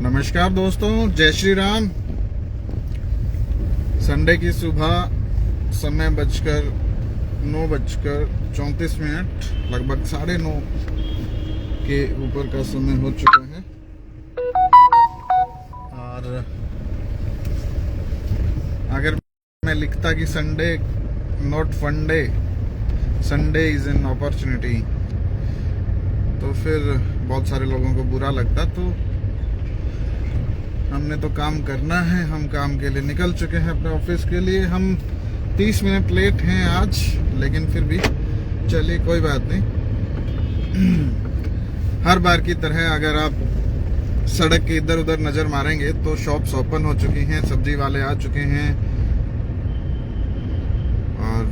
नमस्कार दोस्तों, जय श्री राम। संडे की सुबह, समय 9:34, लगभग 9:30 के ऊपर का समय हो चुका है। और अगर मैं लिखता कि संडे नॉट फंडे, संडे इज एन अपॉर्चुनिटी, तो फिर बहुत सारे लोगों को बुरा लगता। तो हमने तो काम करना है, हम काम के लिए निकल चुके हैं अपने ऑफिस के लिए। हम 30 मिनट लेट हैं आज, लेकिन फिर भी चलिए कोई बात नहीं। हर बार की तरह अगर आप सड़क के इधर उधर नजर मारेंगे तो शॉप्स ओपन हो चुकी हैं, सब्जी वाले आ चुके हैं और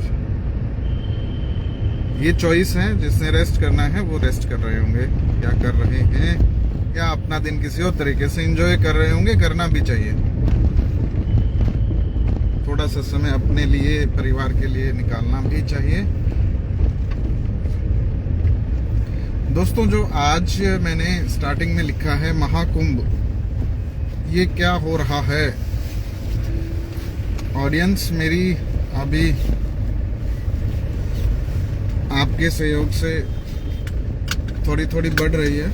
ये चॉइस है, जिसने रेस्ट करना है वो रेस्ट कर रहे होंगे या कर रहे हैं, या अपना दिन किसी और तरीके से एंजॉय कर रहे होंगे। करना भी चाहिए, थोड़ा सा समय अपने लिए, परिवार के लिए निकालना भी चाहिए। दोस्तों, जो आज मैंने स्टार्टिंग में लिखा है महाकुंभ, ये क्या हो रहा है? ऑडियंस मेरी अभी आपके सहयोग से थोड़ी थोड़ी बढ़ रही है।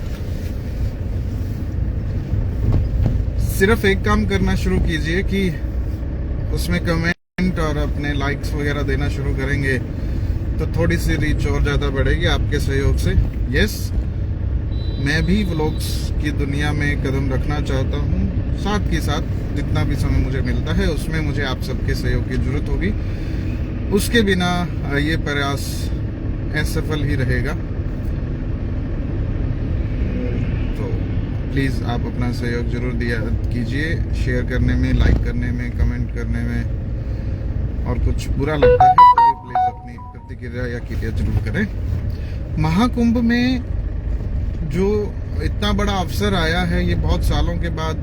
सिर्फ एक काम करना शुरू कीजिए कि उसमें कमेंट और अपने लाइक्स वगैरह देना शुरू करेंगे तो थोड़ी सी रीच और ज़्यादा बढ़ेगी आपके सहयोग से। यस, मैं भी व्लॉग्स की दुनिया में कदम रखना चाहता हूँ। साथ के साथ जितना भी समय मुझे मिलता है उसमें मुझे आप सबके सहयोग की जरूरत होगी। उसके बिना ये प्रयास असफल ही रहेगा। तो प्लीज़ आप अपना सहयोग जरूर दिया कीजिए, शेयर करने में, लाइक करने में, कमेंट करने में। और कुछ बुरा लगता है तो प्लीज़ अपनी प्रतिक्रिया या क्रिया जरूर करें। महाकुंभ में जो इतना बड़ा अवसर आया है, ये बहुत सालों के बाद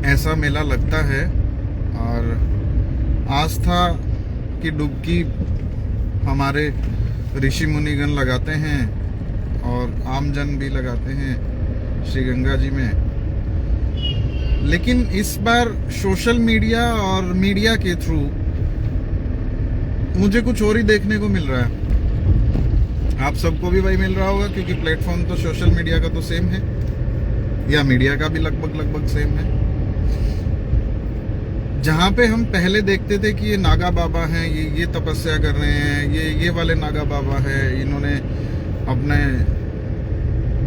ऐसा मेला लगता है और आस्था की डुबकी हमारे ऋषि मुनिगण लगाते हैं और आमजन भी लगाते हैं श्री गंगा जी में। लेकिन इस बार सोशल मीडिया और मीडिया के थ्रू मुझे कुछ और ही देखने को मिल रहा है। आप सबको भी वही मिल रहा होगा, क्योंकि प्लेटफॉर्म तो सोशल मीडिया का तो सेम है, या मीडिया का भी लगभग सेम है। जहां पे हम पहले देखते थे कि ये नागा बाबा हैं, ये तपस्या कर रहे हैं, ये वाले नागा बाबा हैं, इन्होंने अपने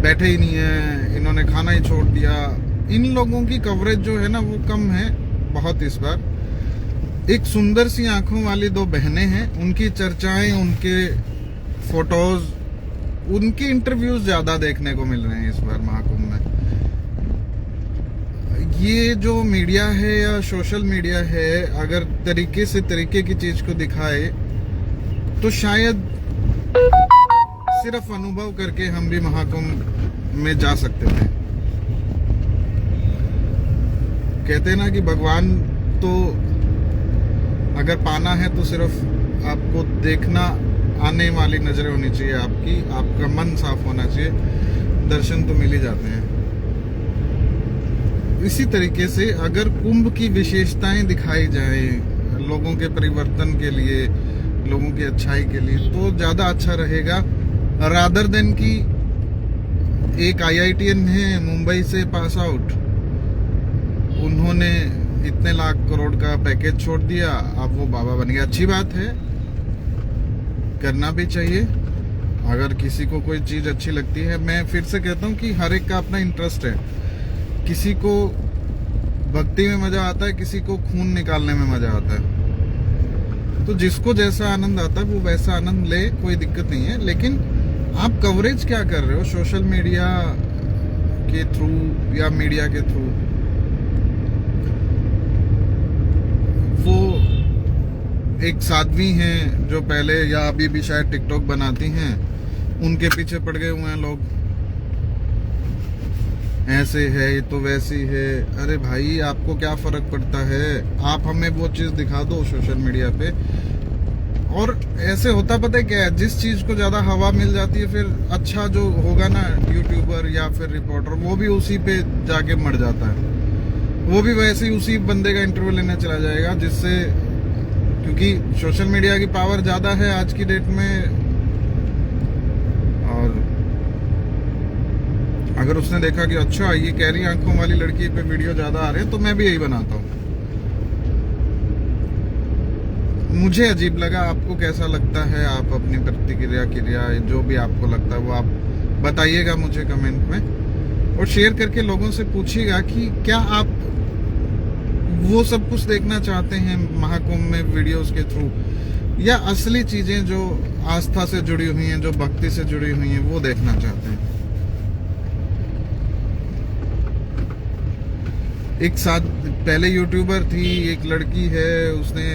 बैठे ही नहीं है, इन्होंने खाना ही छोड़ दिया। इन लोगों की कवरेज जो है ना वो कम है बहुत इस बार। एक सुंदर सी आंखों वाली दो बहनें हैं, उनकी चर्चाएं, उनके फोटोज, उनके इंटरव्यूज ज्यादा देखने को मिल रहे हैं इस बार महाकुंभ में। ये जो मीडिया है या सोशल मीडिया है, अगर तरीके की चीज को दिखाए तो शायद सिर्फ अनुभव करके हम भी महाकुंभ में जा सकते थे। कहते हैं ना कि भगवान तो अगर पाना है तो सिर्फ आपको देखना आने वाली नजरें होनी चाहिए, आपका मन साफ होना चाहिए, दर्शन तो मिल ही जाते हैं। इसी तरीके से अगर कुंभ की विशेषताएं दिखाई जाए लोगों के परिवर्तन के लिए, लोगों की अच्छाई के लिए, तो ज्यादा अच्छा रहेगा रादर देन की एक IITian है मुंबई से पास आउट, उन्होंने इतने लाख करोड़ का पैकेज छोड़ दिया, अब वो बाबा बन गया। अच्छी बात है, करना भी चाहिए अगर किसी को कोई चीज अच्छी लगती है। मैं फिर से कहता हूँ कि हर एक का अपना इंटरेस्ट है। किसी को भक्ति में मजा आता है, किसी को खून निकालने में मजा आता है। तो जिसको जैसा आनंद आता है वो वैसा आनंद ले, कोई दिक्कत नहीं है। लेकिन आप कवरेज क्या कर रहे हो सोशल मीडिया के थ्रू या मीडिया के थ्रू? वो एक साध्वी हैं जो पहले या अभी भी शायद टिकटॉक बनाती हैं, उनके पीछे पड़ गए हुए हैं लोग। ऐसे है ये तो वैसी है। अरे भाई, आपको क्या फर्क पड़ता है? आप हमें वो चीज दिखा दो सोशल मीडिया पे और ऐसे होता पता है क्या है, जिस चीज को ज्यादा हवा मिल जाती है, फिर अच्छा जो होगा ना यूट्यूबर या फिर रिपोर्टर, वो भी उसी पे जाके मर जाता है। वो भी वैसे ही उसी बंदे का इंटरव्यू लेने चला जाएगा, जिससे, क्योंकि सोशल मीडिया की पावर ज्यादा है आज की डेट में। और अगर उसने देखा कि अच्छा ये कह रही आंखों वाली लड़की पे वीडियो ज्यादा आ रहे हैं, तो मैं भी यही बनाता हूँ। मुझे अजीब लगा, आपको कैसा लगता है? आप अपनी प्रतिक्रिया जो भी आपको लगता है वो आप बताइएगा मुझे कमेंट में, और शेयर करके लोगों से पूछिएगा कि क्या आप वो सब कुछ देखना चाहते हैं महाकुंभ में वीडियोस के थ्रू, या असली चीजें जो आस्था से जुड़ी हुई हैं, जो भक्ति से जुड़ी हुई हैं, वो देखना चाहते हैं। एक साथ पहले यूट्यूबर थी, एक लड़की है, उसने,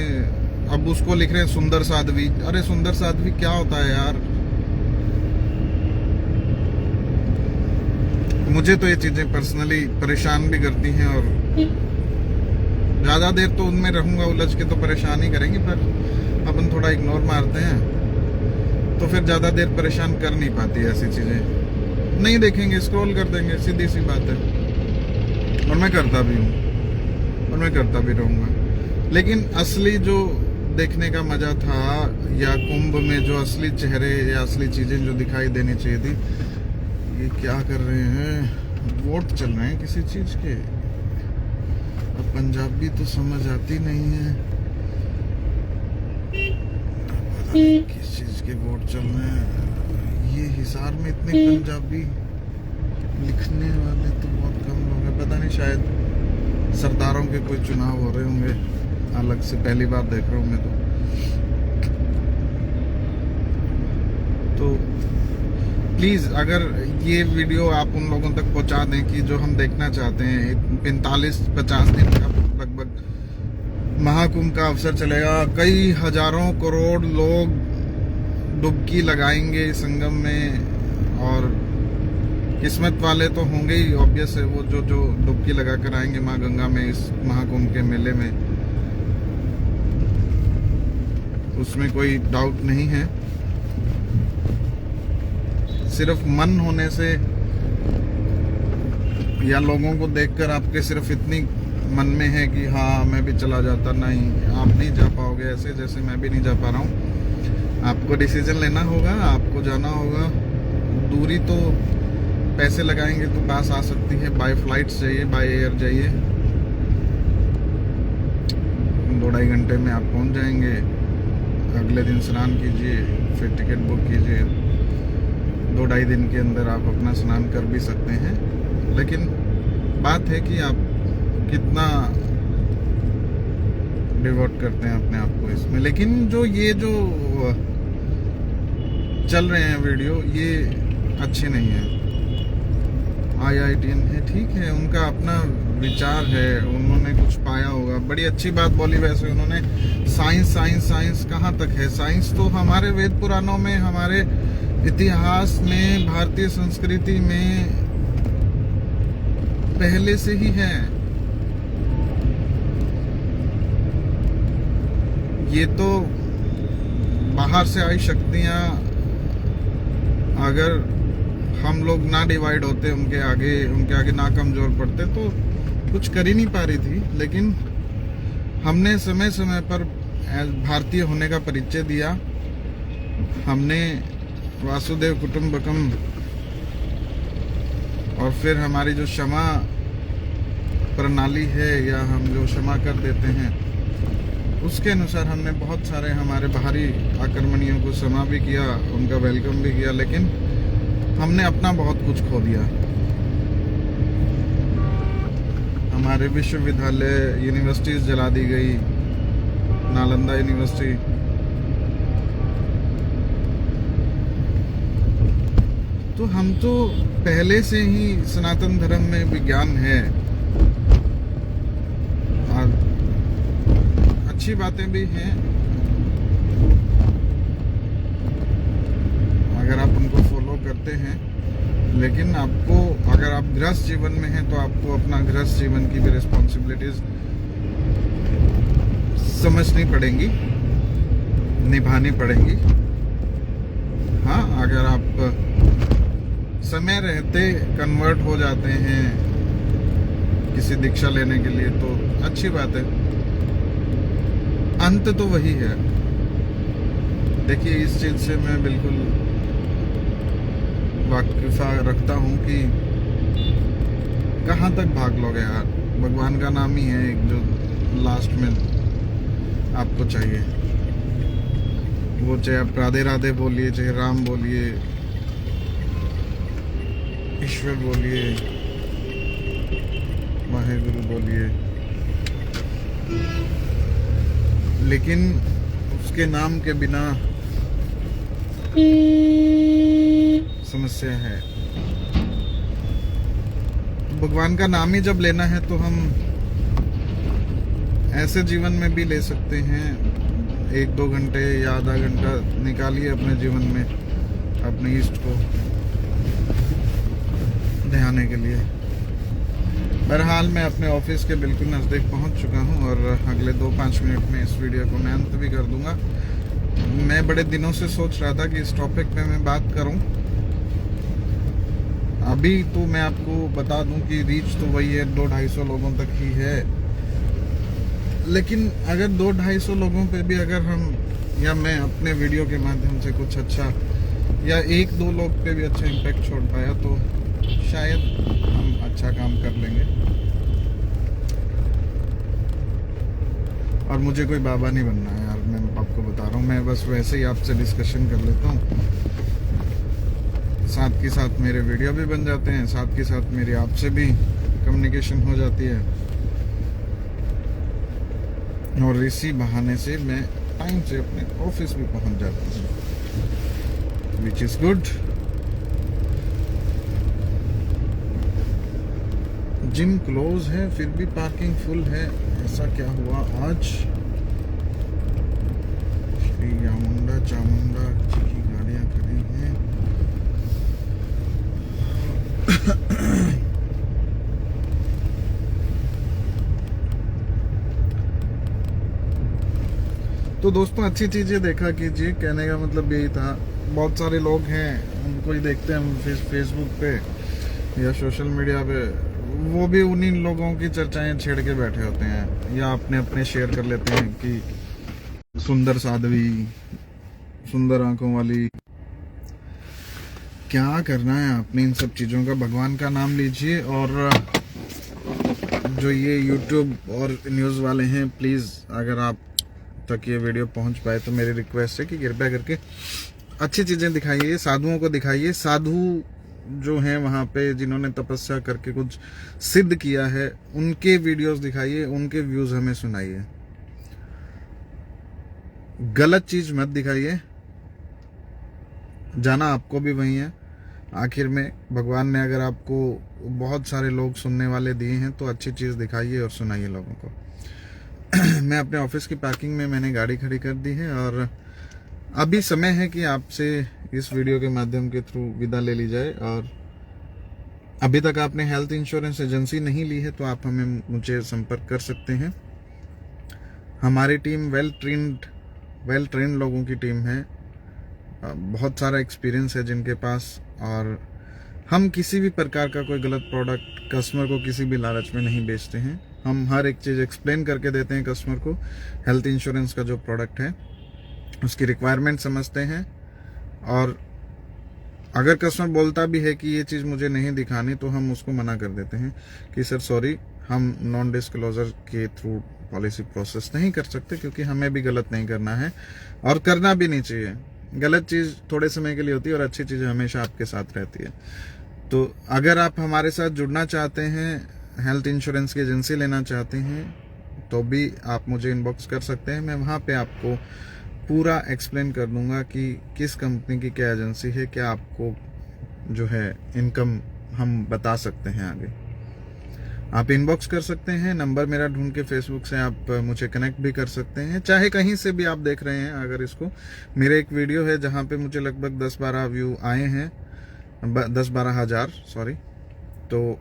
अब उसको लिख रहे हैं सुंदर साध्वी। अरे सुंदर साध्वी क्या होता है यार? मुझे तो ये चीजें पर्सनली परेशान भी करती हैं, और ज्यादा देर तो उनमें रहूंगा उलझ के तो परेशान ही करेंगे, पर अपन थोड़ा इग्नोर मारते हैं तो फिर ज्यादा देर परेशान कर नहीं पाती ऐसी चीजें। नहीं देखेंगे, स्क्रॉल कर देंगे, सीधी सी बात है। और मैं करता भी हूँ और मैं करता भी रहूंगा। लेकिन असली जो देखने का मजा था, या कुंभ में जो असली चेहरे या असली चीजें जो दिखाई देनी चाहिए थी, ये क्या कर रहे हैं? वोट चल रहे हैं किसी चीज के। अब पंजाबी तो समझ आती नहीं है, किस चीज के वोट चल रहे हैं। ये हिसार में इतने पंजाबी लिखने वाले तो बहुत कम लोग हैं। पता नहीं, शायद सरदारों के कोई चुनाव हो रहे होंगे अलग से, पहली बार देख रहा हूँ मैं तो प्लीज अगर ये वीडियो आप उन लोगों तक पहुंचा दें कि जो हम देखना चाहते हैं। 45-50 दिन का लगभग महाकुंभ का अवसर चलेगा, कई हजारों करोड़ लोग डुबकी लगाएंगे संगम में, और किस्मत वाले तो होंगे ही, ऑब्वियस है वो जो डुबकी लगा कर आएंगे माँ गंगा में इस महाकुंभ के मेले में, उसमें कोई डाउट नहीं है। सिर्फ मन होने से या लोगों को देखकर आपके सिर्फ इतनी मन में है कि हाँ मैं भी चला जाता, नहीं, आप नहीं जा पाओगे ऐसे जैसे मैं भी नहीं जा पा रहा हूँ। आपको डिसीजन लेना होगा, आपको जाना होगा। दूरी तो पैसे लगाएंगे तो पास आ सकती है, बाय फ्लाइट जाइए, बाय एयर जाइए, 2-2.5 घंटे में आप पहुंच जाएंगे। अगले दिन स्नान कीजिए, फिर टिकट बुक कीजिए, 2-2.5 दिन के अंदर आप अपना स्नान कर भी सकते हैं। लेकिन बात है कि आप कितना डिवोट करते हैं अपने आप को इसमें। लेकिन जो ये जो चल रहे हैं वीडियो, ये अच्छे नहीं है। IITN है, ठीक है, उनका अपना विचार है, उन्होंने कुछ पाया होगा, बड़ी अच्छी बात बोली। वैसे उन्होंने साइंस कहाँ तक है? साइंस तो हमारे वेद पुराणों में, हमारे इतिहास में, भारतीय संस्कृति में पहले से ही है। ये तो बाहर से आई शक्तियां, अगर हम लोग ना डिवाइड होते, उनके आगे ना कमजोर पड़ते, तो कुछ कर ही नहीं पा रही थी। लेकिन हमने समय समय पर भारतीय होने का परिचय दिया, हमने वासुदेव कुटुंबकम, और फिर हमारी जो क्षमा प्रणाली है, या हम जो क्षमा कर देते हैं, उसके अनुसार हमने बहुत सारे हमारे बाहरी आक्रमणियों को क्षमा भी किया, उनका वेलकम भी किया। लेकिन हमने अपना बहुत कुछ खो दिया। हमारे विश्वविद्यालय, यूनिवर्सिटीज जला दी गई, नालंदा यूनिवर्सिटी, तो हम तो पहले से ही सनातन धर्म में विज्ञान है, और अच्छी बातें भी हैं अगर आप उनको फॉलो करते हैं। लेकिन आपको, अगर आप गृहस्थ जीवन में हैं, तो आपको अपना गृहस्थ जीवन की भी रिस्पॉन्सिबिलिटीज समझनी पड़ेंगी। निभानी पड़ेंगी। हाँ, अगर आप समय रहते कन्वर्ट हो जाते हैं किसी दीक्षा लेने के लिए तो अच्छी बात है, अंत तो वही है। देखिए, इस चीज से मैं बिल्कुल वाकिफा रखता हूँ कि कहाँ तक भाग लोगे यार, भगवान का नाम ही है एक जो लास्ट में आपको चाहिए। वो चाहे आप राधे राधे बोलिए, चाहे राम बोलिए, ईश्वर बोलिए, वाहेगुरु बोलिए, लेकिन उसके नाम के बिना समस्या है। भगवान का नाम ही जब लेना है तो हम ऐसे जीवन में भी ले सकते हैं, 1-2 घंटे या आधा घंटा निकालिए अपने जीवन में अपने इष्ट को ध्याने के लिए। बहरहाल मैं अपने ऑफिस के बिल्कुल नज़दीक पहुंच चुका हूं और अगले 2-5 मिनट में इस वीडियो को मैं अंत भी कर दूंगा। मैं बड़े दिनों से सोच रहा था कि इस टॉपिक पे मैं बात करूं। अभी तो मैं आपको बता दूं कि रीच तो वही है, 200-250 लोगों तक ही है, लेकिन अगर 200-250 लोगों पे भी अगर हम या मैं अपने वीडियो के माध्यम से कुछ अच्छा या 1-2 लोग पे भी अच्छा इम्पैक्ट छोड़ पाया तो शायद हम अच्छा काम कर लेंगे। और मुझे कोई बाबा नहीं बनना है यार, मैं आपको बता रहा हूँ, मैं बस वैसे ही आपसे डिस्कशन कर लेता हूँ, साथ के साथ मेरे वीडियो भी बन जाते हैं, साथ के साथ मेरी आपसे भी कम्युनिकेशन हो जाती है, और इसी बहाने से मैं टाइम से अपने ऑफिस भी पहुंच जाता हूँ, which is good. Gym close है फिर भी पार्किंग फुल है, ऐसा क्या हुआ आज? श्री चामुंडा जी की गाड़ियां खड़ी हैं। तो दोस्तों, अच्छी चीजें देखा कीजिए, कहने का मतलब यही था। बहुत सारे लोग हैं, उनको ही देखते हैं हम फेसबुक पे या सोशल मीडिया पे, वो भी उन्हीं लोगों की चर्चाएं छेड़ के बैठे होते हैं या अपने अपने शेयर कर लेते हैं कि सुंदर साध्वी, सुंदर आंखों वाली। क्या करना है आपने इन सब चीजों का? भगवान का नाम लीजिए। और जो ये यूट्यूब और न्यूज़ वाले हैं, प्लीज़ अगर आप तक ये वीडियो पहुंच पाए तो मेरी रिक्वेस्ट है कि कृपया करके अच्छी चीज़ें दिखाइए, साधुओं को दिखाइए। साधु जो हैं वहाँ पे जिन्होंने तपस्या करके कुछ सिद्ध किया है, उनके वीडियोस दिखाइए, उनके व्यूज हमें सुनाइए। गलत चीज मत दिखाइए, जाना आपको भी वही है। आखिर में भगवान ने अगर आपको बहुत सारे लोग सुनने वाले दिए हैं तो अच्छी चीज दिखाइए और सुनाइए लोगों को। मैं अपने ऑफिस की पार्किंग में मैंने गाड़ी खड़ी कर दी है और अभी समय है कि आपसे इस वीडियो के माध्यम के थ्रू विदा ले ली जाए। और अभी तक आपने हेल्थ इंश्योरेंस एजेंसी नहीं ली है तो आप हमें मुझे संपर्क कर सकते हैं। हमारी टीम वेल ट्रेन्ड लोगों की टीम है, बहुत सारा एक्सपीरियंस है जिनके पास, और हम किसी भी प्रकार का कोई गलत प्रोडक्ट कस्टमर को किसी भी लालच में नहीं बेचते हैं। हम हर एक चीज़ एक्सप्लेन करके देते हैं कस्टमर को। हेल्थ इंश्योरेंस का जो प्रोडक्ट है उसकी रिक्वायरमेंट समझते हैं, और अगर कस्टमर बोलता भी है कि ये चीज़ मुझे नहीं दिखानी तो हम उसको मना कर देते हैं कि सर सॉरी, हम नॉन डिस्क्लोजर के थ्रू पॉलिसी प्रोसेस नहीं कर सकते, क्योंकि हमें भी गलत नहीं करना है और करना भी नहीं चाहिए। गलत चीज़ थोड़े समय के लिए होती है और अच्छी चीज़ हमेशा आपके साथ रहती है। तो अगर आप हमारे साथ जुड़ना चाहते हैं, हेल्थ इंश्योरेंस की एजेंसी लेना चाहते हैं, तो भी आप मुझे इनबॉक्स कर सकते हैं। मैं वहाँ पे आपको पूरा एक्सप्लेन कर दूंगा कि किस कंपनी की क्या एजेंसी है, क्या आपको जो है इनकम हम बता सकते हैं आगे। आप इनबॉक्स कर सकते हैं, नंबर मेरा ढूंढ के फेसबुक से आप मुझे कनेक्ट भी कर सकते हैं, चाहे कहीं से भी आप देख रहे हैं। अगर इसको, मेरे एक वीडियो है जहाँ पे मुझे लगभग 10-12 व्यू आए हैं, 10-12 हज़ार सॉरी, तो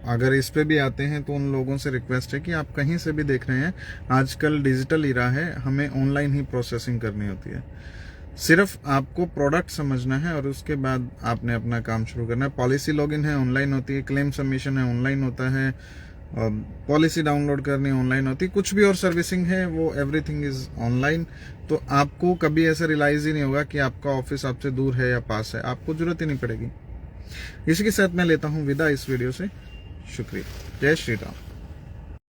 अगर इस पे भी आते हैं तो उन लोगों से रिक्वेस्ट है कि आप कहीं से भी देख रहे हैं, आजकल डिजिटल इरा है, हमें ऑनलाइन ही प्रोसेसिंग करनी होती है। सिर्फ आपको प्रोडक्ट समझना है और उसके बाद आपने अपना काम शुरू करना है। पॉलिसी लॉगिन है, ऑनलाइन होती है। क्लेम सबमिशन है, ऑनलाइन होता है। पॉलिसी डाउनलोड करनी ऑनलाइन होती है। कुछ भी और सर्विसिंग है वो एवरीथिंग इज ऑनलाइन। तो आपको कभी ऐसा रियलाइज ही नहीं होगा कि आपका ऑफिस आपसे दूर है या पास है, आपको जरूरत ही नहीं पड़ेगी। इसी के साथ मैं लेता हूं विदा इस वीडियो से। शुक्रिया। जय श्री राम।